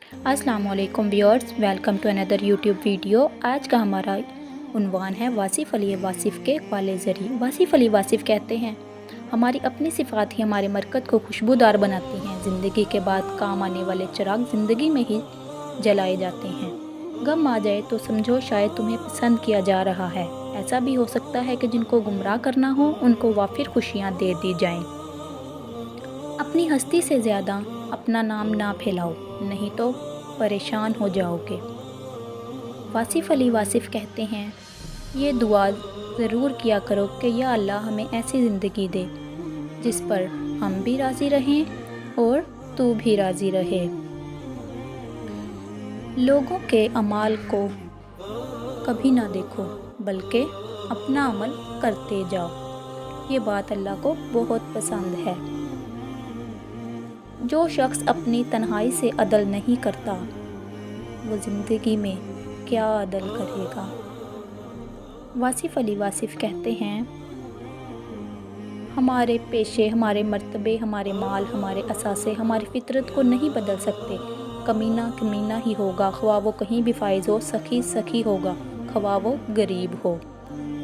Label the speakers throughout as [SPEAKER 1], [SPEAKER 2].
[SPEAKER 1] अस्सलाम वालेकुम viewers, welcome to another YouTube video. आज का हमारा उन्वान है वासिफ़ अली वासिफ़ के क़ाले ज़री। वासिफ़ अली वासिफ़ कहते हैं, हमारी अपनी सिफ़ात ही हमारे मरकज़ को खुशबूदार बनाती हैं। ज़िंदगी के बाद काम आने वाले चिराग ज़िंदगी में ही जलाए जाते हैं। गम आ जाए तो समझो शायद तुम्हें पसंद किया जा रहा है। ऐसा भी हो सकता है कि जिनको गुमराह करना हो उनको वाफिर खुशियाँ दे दी जाएँ। अपनी हस्ती से ज़्यादा अपना नाम ना फैलाओ, नहीं तो परेशान हो जाओगे। वासिफ़ अली वासिफ़ कहते हैं, ये दुआ ज़रूर किया करो कि या अल्लाह हमें ऐसी ज़िंदगी दे जिस पर हम भी राज़ी रहें और तू भी राज़ी रहे। लोगों के अमाल को कभी ना देखो, बल्कि अपना अमल करते जाओ। ये बात अल्लाह को बहुत पसंद है। जो शख्स अपनी तन्हाई से अदल नहीं करता, वो ज़िंदगी में क्या अदल करेगा। वासिफ़ अली वासिफ़ कहते हैं, हमारे पेशे, हमारे मर्तबे, हमारे माल, हमारे असासे हमारी फितरत को नहीं बदल सकते। कमीना कमीना ही होगा, ख्वाह वो कहीं भी फाइज हो। सखी सखी होगा, ख्वाह वो गरीब हो।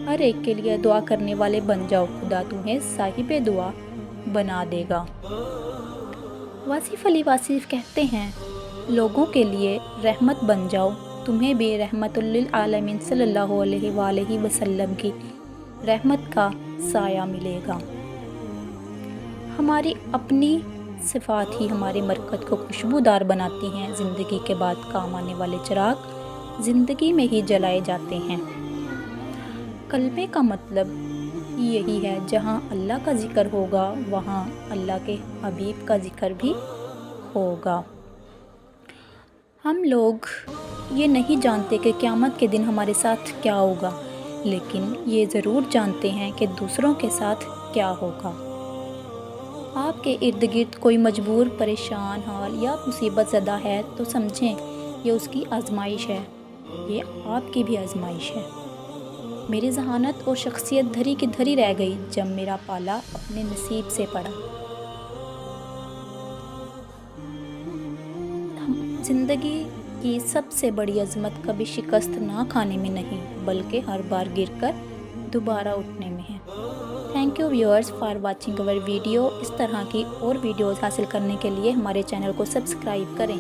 [SPEAKER 1] हर एक के लिए दुआ करने वाले बन जाओ, खुदा तुम्हें साहिबे दुआ बना देगा। वासिफ़ अली वासिफ़ कहते हैं, लोगों के लिए रहमत बन जाओ, तुम्हें भी रहमतुल लिल आलमीन सल्लल्लाहु अलैहि वसल्लम की रहमत का साया मिलेगा। हमारी अपनी सिफ़ात ही हमारे मरकज़ को खुशबूदार बनाती हैं। ज़िंदगी के बाद काम आने वाले चिराग ज़िंदगी में ही जलाए जाते हैं। कलमे का मतलब यही है, जहाँ अल्लाह का ज़िक्र होगा वहाँ अल्लाह के हबीब का ज़िक्र भी होगा। हम लोग ये नहीं जानते कि क़यामत के दिन हमारे साथ क्या होगा, लेकिन ये ज़रूर जानते हैं कि दूसरों के साथ क्या होगा। आपके इर्द गिर्द कोई मजबूर, परेशान हाल या मुसीबत ज़दा है तो समझें ये उसकी आजमाइश है, ये आपकी भी आजमाइश है। मेरी ज़हानत और शख्सियत धरी की धरी रह गई जब मेरा पाला अपने नसीब से पड़ा। ज़िंदगी की सबसे बड़ी अज़मत कभी शिकस्त ना खाने में नहीं, बल्कि हर बार गिरकर दोबारा उठने में है। Thank you viewers for watching our video. इस तरह की और वीडियोज़ हासिल करने के लिए हमारे चैनल को सब्सक्राइब करें।